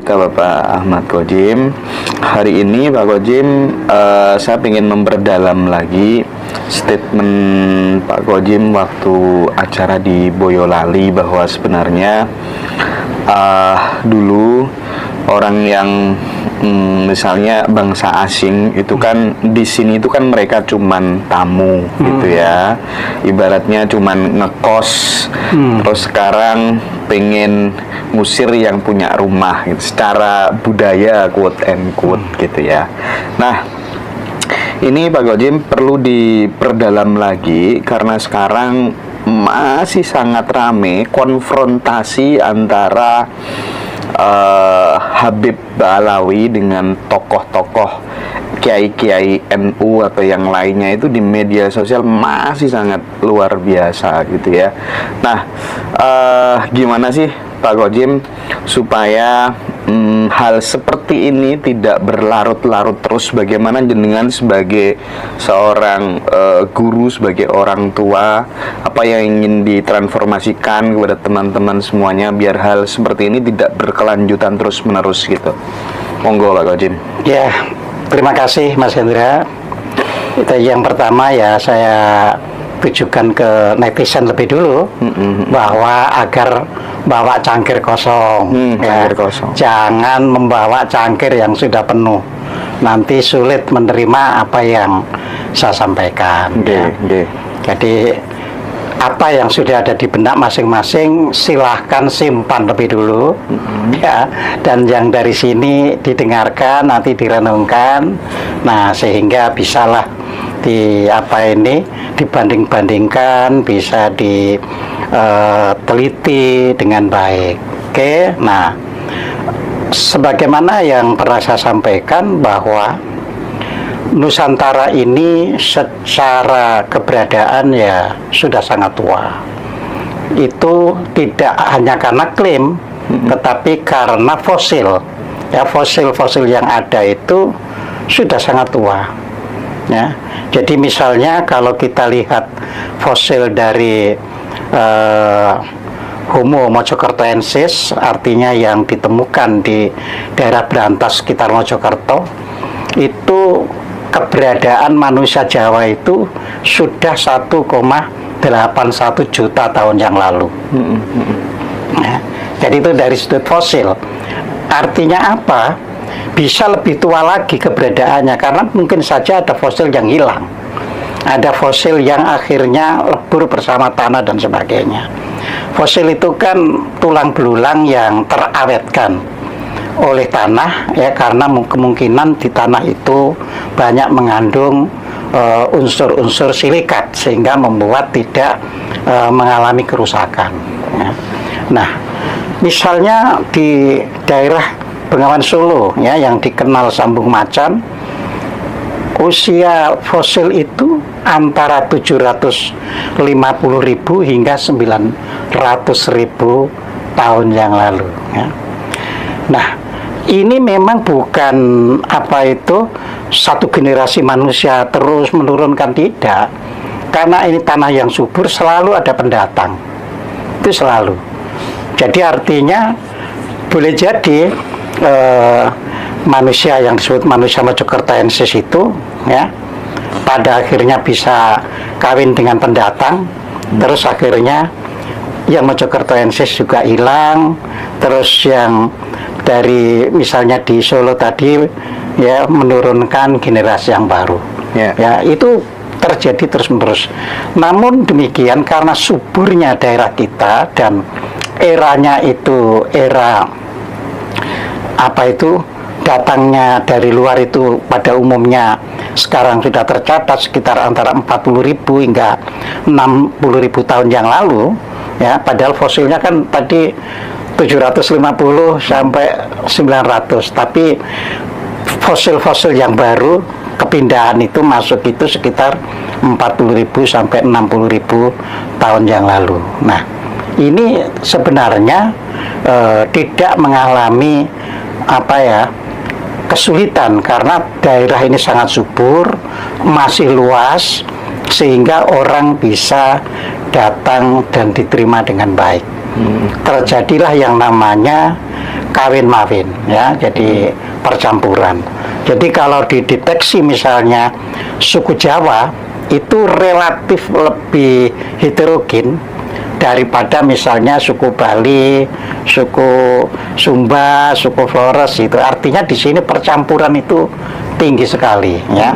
kita Bapak Ahmad Kojim. Hari ini Pak Kojim, saya ingin memperdalam lagi statement Pak Kojim waktu acara di Boyolali bahwa sebenarnya dulu orang yang misalnya bangsa asing itu kan di sini itu kan mereka cuman tamu gitu ya, ibaratnya cuman ngekos, terus sekarang pengen ngusir yang punya rumah gitu, secara budaya quote and quote gitu ya. Nah, ini Pak Kojim perlu diperdalam lagi karena sekarang masih sangat rame konfrontasi antara Habib Ba'alawi dengan tokoh-tokoh kiai-kiai NU atau yang lainnya itu di media sosial masih sangat luar biasa gitu ya. Nah, gimana sih Pak Kojim supaya hal seperti ini tidak berlarut-larut terus? Bagaimana jenengan sebagai seorang guru, sebagai orang tua, apa yang ingin ditransformasikan kepada teman-teman semuanya biar hal seperti ini tidak berkelanjutan terus-menerus gitu? Monggo Pak Kojim. Ya, terima kasih Mas Hendra. Yang pertama ya saya tujukan ke netizen lebih dulu bahwa agar bawa cangkir kosong, cangkir kosong. Jangan membawa cangkir yang sudah penuh. Nanti sulit menerima apa yang saya sampaikan. Jadi apa yang sudah ada di benak masing-masing silahkan simpan lebih dulu, ya. Dan yang dari sini didengarkan, nanti direnungkan. Nah, sehingga bisalah dibanding-bandingkan, bisa diteliti dengan baik. Oke, nah sebagaimana yang pernah saya sampaikan bahwa Nusantara ini secara keberadaan ya sudah sangat tua. Itu tidak hanya karena klaim, tetapi karena fosil. Ya, fosil-fosil yang ada itu sudah sangat tua. Ya, jadi misalnya kalau kita lihat fosil dari Homo mojokertoensis, artinya yang ditemukan di daerah Brantas sekitar Mojokerto, itu keberadaan manusia Jawa itu sudah 1,81 juta tahun yang lalu. Ya, jadi itu dari sudut fosil. Artinya apa? Bisa lebih tua lagi keberadaannya karena mungkin saja ada fosil yang hilang, ada fosil yang akhirnya lebur bersama tanah dan sebagainya. Fosil itu kan tulang belulang yang terawetkan oleh tanah ya, karena kemungkinan di tanah itu banyak mengandung unsur-unsur silikat sehingga membuat tidak mengalami kerusakan ya. Nah, misalnya di daerah Bengawan Solo ya, yang dikenal Sambung Macan, usia fosil itu antara 750.000 hingga 900.000 tahun yang lalu ya. Nah, ini memang bukan satu generasi manusia terus menurunkan, tidak, karena ini tanah yang subur, selalu ada pendatang, itu selalu. Jadi artinya boleh jadi manusia yang disebut manusia mojokertoensis itu ya pada akhirnya bisa kawin dengan pendatang, terus akhirnya yang mojokertoensis juga hilang, terus yang dari misalnya di Solo tadi ya menurunkan generasi yang baru ya, itu terjadi terus-menerus. Namun demikian, karena suburnya daerah kita dan eranya itu era datangnya dari luar itu pada umumnya sekarang sudah tercatat sekitar antara 40.000 hingga 60.000 tahun yang lalu ya, padahal fosilnya kan tadi 750 sampai 900, tapi fosil-fosil yang baru kepindahan itu masuk itu sekitar 40.000 sampai 60.000 tahun yang lalu. Nah, ini sebenarnya tidak mengalami kesulitan karena daerah ini sangat subur, masih luas, sehingga orang bisa datang dan diterima dengan baik. Terjadilah yang namanya kawin mawin ya, jadi percampuran. Jadi kalau dideteksi misalnya suku Jawa itu relatif lebih heterogen daripada misalnya suku Bali, suku Sumba, suku Flores, itu artinya di sini percampuran itu tinggi sekali ya.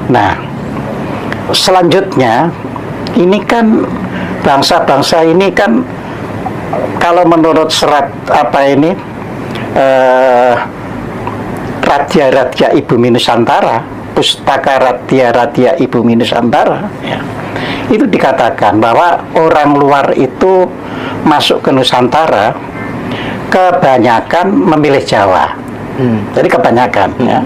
Nah, selanjutnya ini kan bangsa-bangsa ini kan kalau menurut serat Radia-Radia Ibumi Nusantara, Pustaka Radia-Radia Ibumi Nusantara ya, itu dikatakan bahwa orang luar itu masuk ke Nusantara kebanyakan memilih Jawa. Jadi kebanyakan ya.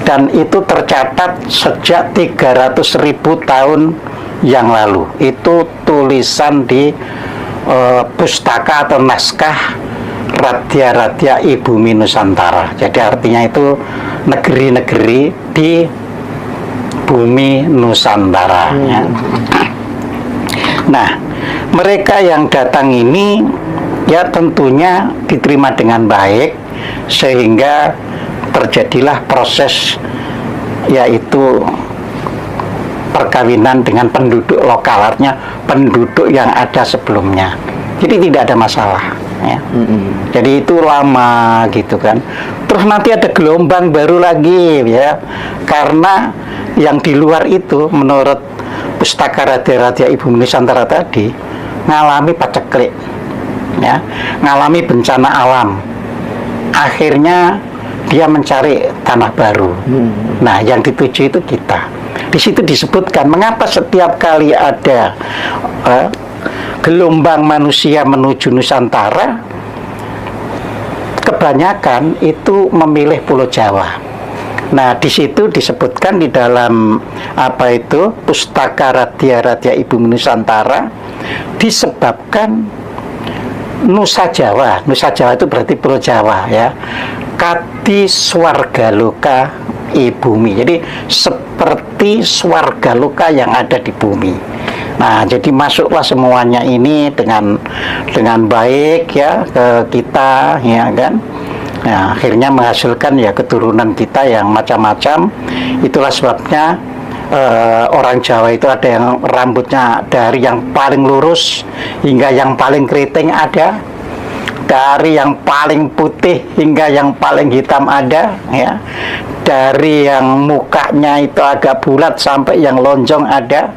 Dan itu tercatat sejak 300.000 tahun yang lalu. Itu tulisan di pustaka atau naskah Radia-Radia Ibumi Nusantara. Jadi artinya itu negeri-negeri di bumi Nusantara ya. Nah, mereka yang datang ini ya tentunya diterima dengan baik, sehingga terjadilah proses yaitu perkawinan dengan penduduk lokal, artinya penduduk yang ada sebelumnya. Jadi tidak ada masalah ya. Jadi itu lama gitu kan. Terus nanti ada gelombang baru lagi ya, karena yang di luar itu menurut Pustaka Radia-Radia Ibumi Nusantara tadi ngalami paceklik ya, ngalami bencana alam. Akhirnya dia mencari tanah baru. Nah, yang dituju itu kita. Di situ disebutkan mengapa setiap kali ada gelombang manusia menuju Nusantara, kebanyakan itu memilih Pulau Jawa. Nah, di situ disebutkan di dalam Pustaka Radia-Radia Ibumi Nusantara, disebabkan Nusa Jawa itu berarti Pulau Jawa ya, kati swargaloka ibumi, jadi seperti swargaloka yang ada di bumi. Nah, jadi masuklah semuanya ini dengan baik ya ke kita ya kan. Nah, akhirnya menghasilkan ya keturunan kita yang macam-macam. Itulah sebabnya orang Jawa itu ada yang rambutnya dari yang paling lurus hingga yang paling keriting ada, dari yang paling putih hingga yang paling hitam ada ya, dari yang mukanya itu agak bulat sampai yang lonjong ada,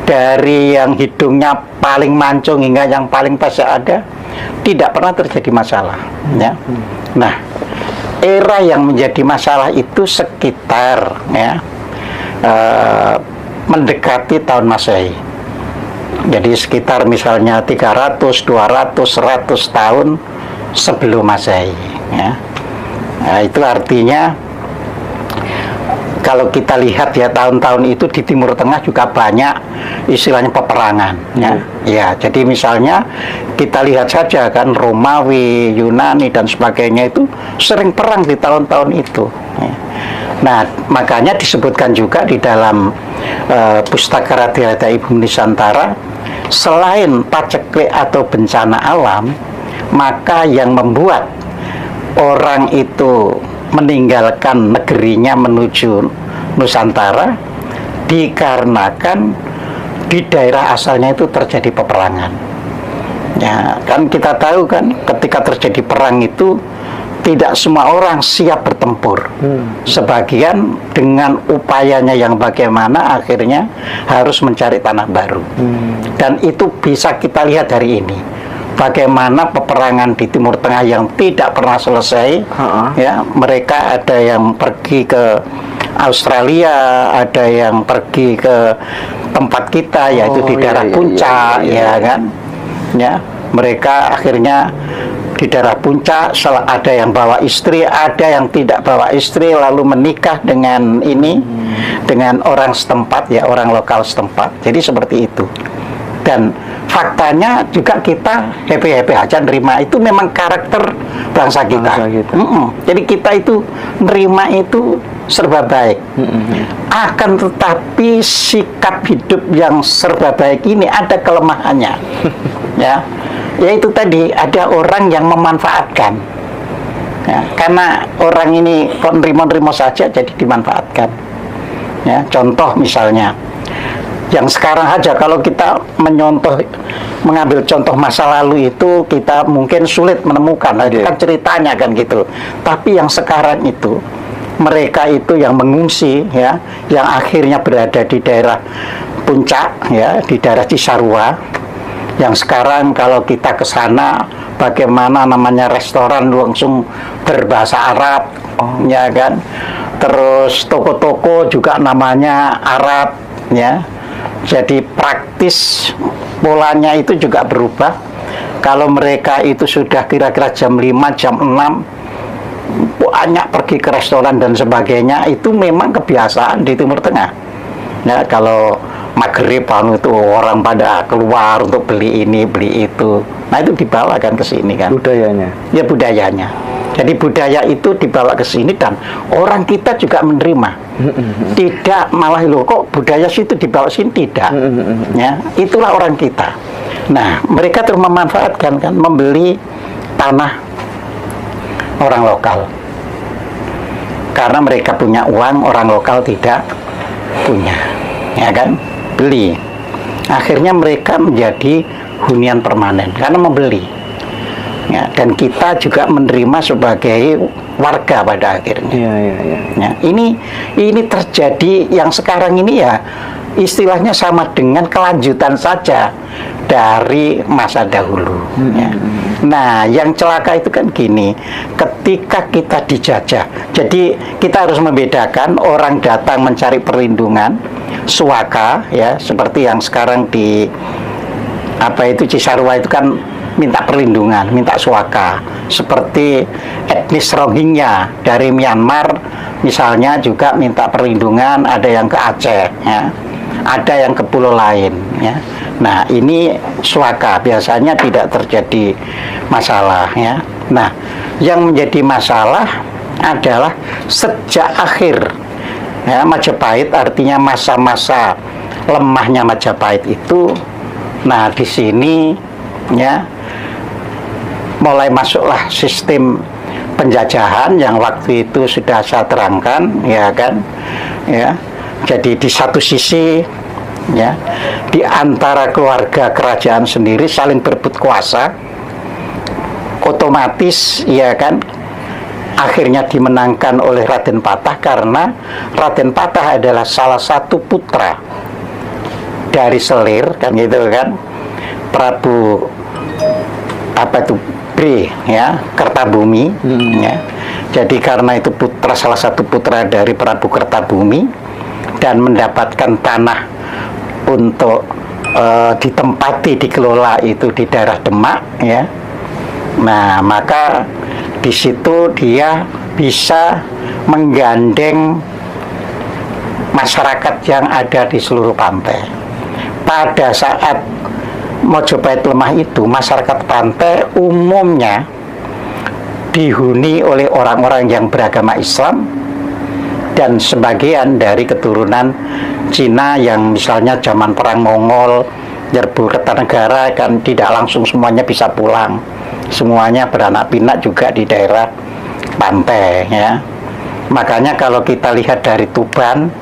dari yang hidungnya paling mancung hingga yang paling pesek ada. Tidak pernah terjadi masalah ya. Nah, era yang menjadi masalah itu sekitar ya mendekati tahun Masehi. Jadi sekitar misalnya 300, 200, 100 tahun sebelum Masehi ya. Nah, itu artinya kalau kita lihat ya tahun-tahun itu di Timur Tengah juga banyak istilahnya peperangan ya. Ya, jadi misalnya kita lihat saja kan Romawi, Yunani dan sebagainya itu sering perang di tahun-tahun itu ya. Nah, makanya disebutkan juga di dalam Pustaka Radia-Radia Ibumi Nusantara, selain paceklik atau bencana alam, maka yang membuat orang itu meninggalkan negerinya menuju Nusantara dikarenakan di daerah asalnya itu terjadi peperangan. Ya, kan kita tahu kan ketika terjadi perang itu tidak semua orang siap bertempur. Sebagian dengan upayanya yang bagaimana akhirnya harus mencari tanah baru. Dan itu bisa kita lihat hari ini. Bagaimana peperangan di Timur Tengah yang tidak pernah selesai. Ya, mereka ada yang pergi ke Australia, ada yang pergi ke tempat kita yaitu di daerah Puncak, ya kan. Ya, mereka akhirnya di daerah Puncak, ada yang bawa istri, ada yang tidak bawa istri, lalu menikah dengan dengan orang setempat ya, orang lokal setempat. Jadi seperti itu. Dan faktanya juga kita happy aja nerima, itu memang karakter bangsa kita. Jadi kita itu nerima itu serba baik. Akan tetapi sikap hidup yang serba baik ini ada kelemahannya. Ya, yaitu tadi ada orang yang memanfaatkan Ya, karena orang ini kok nerimo-nerimo saja jadi dimanfaatkan. Ya, contoh misalnya, yang sekarang aja kalau kita mengambil contoh masa lalu itu kita mungkin sulit menemukan. Nah, itu kan ceritanya kan gitu. Tapi yang sekarang itu mereka itu yang mengungsi ya, yang akhirnya berada di daerah puncak ya, di daerah Cisarua, yang sekarang kalau kita ke sana bagaimana namanya restoran langsung berbahasa Arab, ya kan, terus toko-toko juga namanya Arab ya, jadi praktis polanya itu juga berubah. Kalau mereka itu sudah kira-kira jam 5, jam 6 banyak pergi ke restoran dan sebagainya, itu memang kebiasaan di Timur Tengah ya. Kalau maghrib itu orang pada keluar untuk beli ini beli itu, nah itu dibawa kan ke sini kan budayanya. Ya budayanya. Jadi budaya itu dibawa ke sini dan orang kita juga menerima. Tidak malah loh kok budaya situ dibawa sini, tidak. Ya, itulah orang kita. Nah, mereka terus memanfaatkan kan, membeli tanah orang lokal. Karena mereka punya uang, orang lokal tidak punya. Ya kan? Beli. Akhirnya mereka menjadi hunian permanen karena membeli. Ya, dan kita juga menerima sebagai warga pada akhirnya. Ya, ini terjadi yang sekarang ini ya, istilahnya sama dengan kelanjutan saja dari masa dahulu. Ya. Nah, yang celaka itu kan gini, ketika kita dijajah, jadi kita harus membedakan orang datang mencari perlindungan, suaka, ya, seperti yang sekarang di Cisarua itu kan minta perlindungan, minta suaka, seperti etnis Rohingya dari Myanmar misalnya juga minta perlindungan, ada yang ke Aceh ya, ada yang ke pulau lain ya. Nah, ini suaka biasanya tidak terjadi masalah ya. Nah, yang menjadi masalah adalah sejak akhir ya Majapahit, artinya masa-masa lemahnya Majapahit itu. Nah, di sini ya mulai masuklah sistem penjajahan yang waktu itu sudah saya terangkan ya kan ya. Jadi di satu sisi ya, di antara keluarga kerajaan sendiri saling berebut kuasa, otomatis ya kan akhirnya dimenangkan oleh Raden Patah, karena Raden Patah adalah salah satu putra dari Selir kan gitu kan, Prabu ya, Kertabumi ya. Jadi karena itu salah satu putra dari Prabu Kertabumi dan mendapatkan tanah untuk ditempati, dikelola itu di daerah Demak ya. Nah, maka di situ dia bisa menggandeng masyarakat yang ada di seluruh pantai. Pada saat Majapahit lemah itu, masyarakat pantai umumnya dihuni oleh orang-orang yang beragama Islam dan sebagian dari keturunan Cina yang misalnya zaman perang Mongol nyerbu Kertanegara kan tidak langsung semuanya bisa pulang, semuanya beranak pinak juga di daerah pantai ya. Makanya kalau kita lihat dari Tuban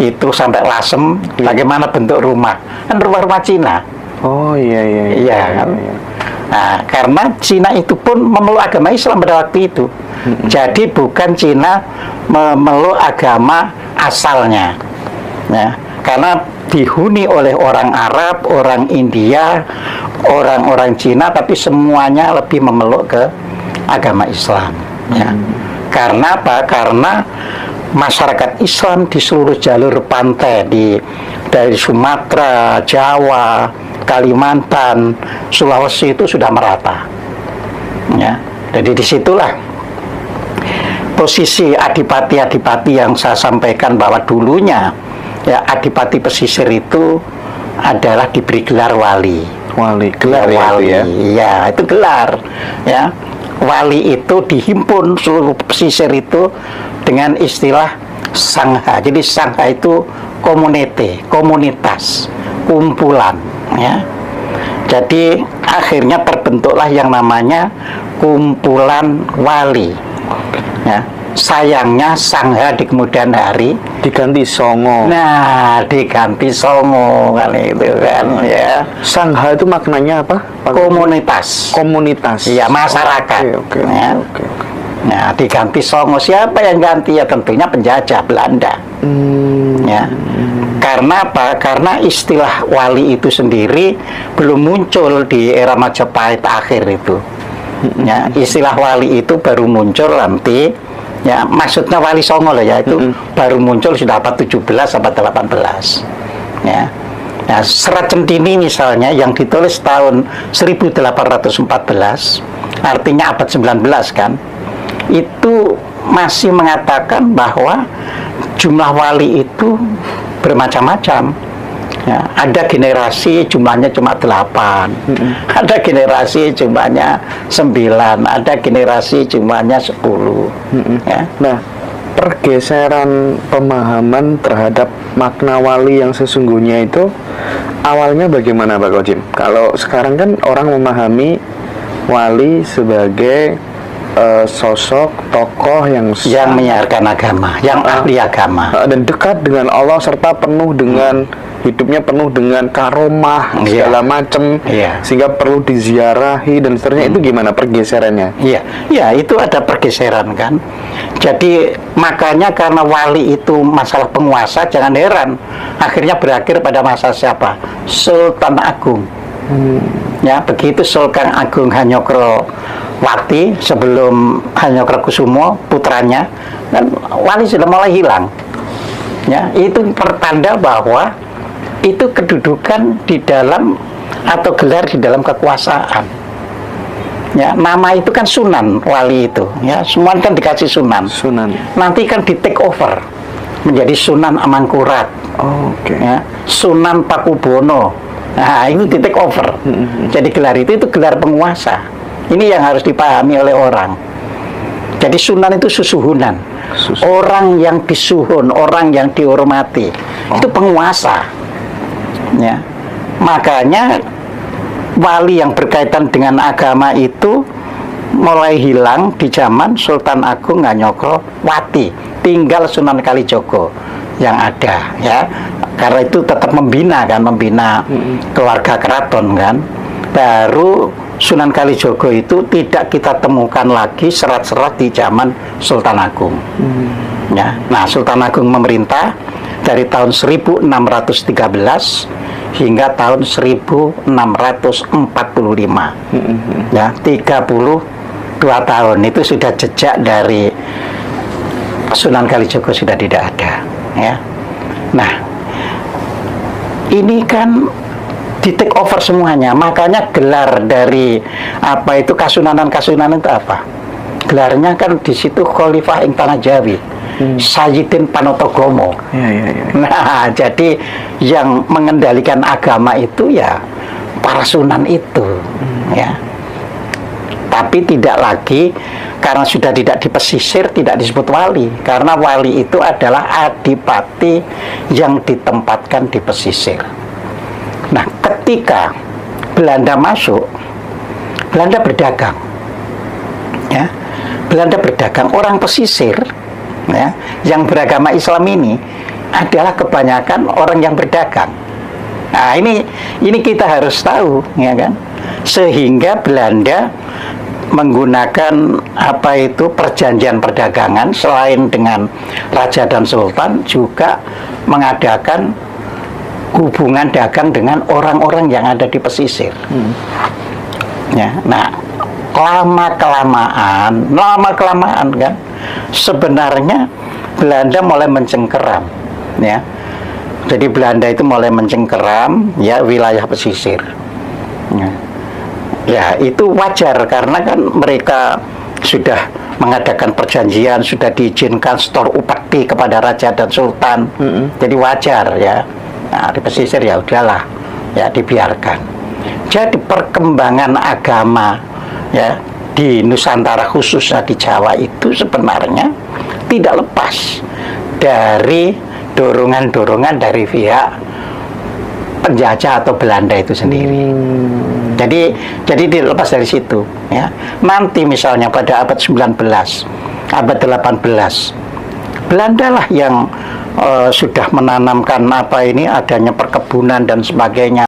itu sampai Lasem, bagaimana bentuk rumah, kan rumah-rumah Cina. Oh iya kan? Nah, karena Cina itu pun memeluk agama Islam pada waktu itu. Jadi bukan Cina memeluk agama asalnya ya, karena dihuni oleh orang Arab, orang India, orang-orang Cina, tapi semuanya lebih memeluk ke agama Islam ya. Karena apa? Karena masyarakat Islam di seluruh jalur pantai dari Sumatera, Jawa, Kalimantan, Sulawesi itu sudah merata ya. Jadi disitulah posisi adipati-adipati yang saya sampaikan bahwa dulunya ya adipati pesisir itu adalah diberi gelar wali. Gelar wali ya. Ya, itu gelar ya. Wali itu dihimpun seluruh pesisir itu dengan istilah sangha. Jadi sangha itu komunitas, kumpulan ya. Jadi akhirnya terbentuklah yang namanya kumpulan wali Ya, sayangnya Sangha di kemudian hari Diganti Songo. nah diganti Songo kan itu kan ya. Sangha itu maknanya apa, Pak? Komunitas. Komunitas. Iya, masyarakat. Oke. Ya. Oke. Nah, diganti Songo. Siapa yang ganti? Ya tentunya penjajah Belanda. Ya. Karena apa? Karena istilah wali itu sendiri belum muncul di era Majapahit akhir itu. Ya, istilah wali itu baru muncul nanti. Ya, maksudnya wali Songo loh ya, itu baru muncul sudah abad 17 abad 18. Ya. Nah, Serat Centini misalnya yang ditulis tahun 1814, artinya abad 19 kan, itu masih mengatakan bahwa jumlah wali itu bermacam-macam. Ya, ada generasi jumlahnya cuma 8, ada generasi jumlahnya 9, ada generasi jumlahnya 10. Ya. Nah, pergeseran pemahaman terhadap makna wali yang sesungguhnya itu awalnya bagaimana, Pak Kojim? Kalau sekarang kan orang memahami wali sebagai sosok tokoh yang menyiarkan agama, yang ahli agama, dan dekat dengan Allah serta penuh dengan hidupnya penuh dengan karomah segala macam, sehingga perlu diziarahi dan seterusnya. Itu gimana pergeserannya? Iya, itu ada pergeseran kan. Jadi makanya karena wali itu masalah penguasa, jangan heran akhirnya berakhir pada masa siapa? Sultan Agung. Ya, begitu Sultan Agung Hanyokro Wati sebelum Hanyokrokusumo putranya, kan wali sudah mulai hilang. Ya, itu pertanda bahwa itu kedudukan di dalam atau gelar di dalam kekuasaan. Ya, nama itu kan Sunan wali itu. Ya, semua kan dikasih Sunan. Nanti kan di take over menjadi Sunan Amangkurat. Ya, Sunan Pakubono. Nah, ini di take over. Jadi gelar itu gelar penguasa. Ini yang harus dipahami oleh orang. Jadi Sunan itu susuhunan. Orang yang disuhun, orang yang dihormati. Itu penguasa. Ya. Makanya wali yang berkaitan dengan agama itu mulai hilang di zaman Sultan Agung Hanyokro Wati. Tinggal Sunan Kalijogo yang ada, ya. Karena itu tetap membina keluarga keraton kan. Baru Sunan Kalijogo itu tidak kita temukan lagi serat-serat di zaman Sultan Agung. Ya. Nah, Sultan Agung memerintah dari tahun 1613 hingga tahun 1645. Ya, 32 tahun itu sudah jejak dari Sunan Kalijogo sudah tidak ada, ya. Nah, ini kan di take over semuanya, makanya gelar dari apa itu kasunanan itu apa? Gelarnya kan di situ Khalifah ing Tanah Jawi, Sayyidin Panotogomo. Nah, jadi yang mengendalikan agama itu ya para sunan itu, ya. Tapi tidak lagi, karena sudah tidak di pesisir, tidak disebut wali, karena wali itu adalah adipati yang ditempatkan di pesisir. Nah, ketika Belanda masuk, Belanda berdagang, ya. Belanda berdagang, orang pesisir, ya, yang beragama Islam ini adalah kebanyakan orang yang berdagang. Nah, ini kita harus tahu, ya kan? Sehingga Belanda menggunakan apa itu perjanjian perdagangan, selain dengan raja dan sultan, juga mengadakan hubungan dagang dengan orang-orang yang ada di pesisir. Ya, nah, lama kelamaan kan, sebenarnya Belanda mulai mencengkeram, ya. Jadi Belanda itu mulai mencengkeram, ya, wilayah pesisir. Ya, itu wajar karena kan mereka sudah mengadakan perjanjian, sudah diizinkan setor upeti kepada raja dan sultan. Jadi wajar, ya. Nah, di pesisir ya udahlah, ya dibiarkan. Jadi perkembangan agama, ya, di Nusantara khususnya di Jawa itu sebenarnya tidak lepas dari dorongan-dorongan dari pihak penjajah atau Belanda itu sendiri. Jadi tidak lepas dari situ, ya. Nanti misalnya pada abad 19 abad 18. Belanda lah yang sudah menanamkan adanya perkebunan dan sebagainya.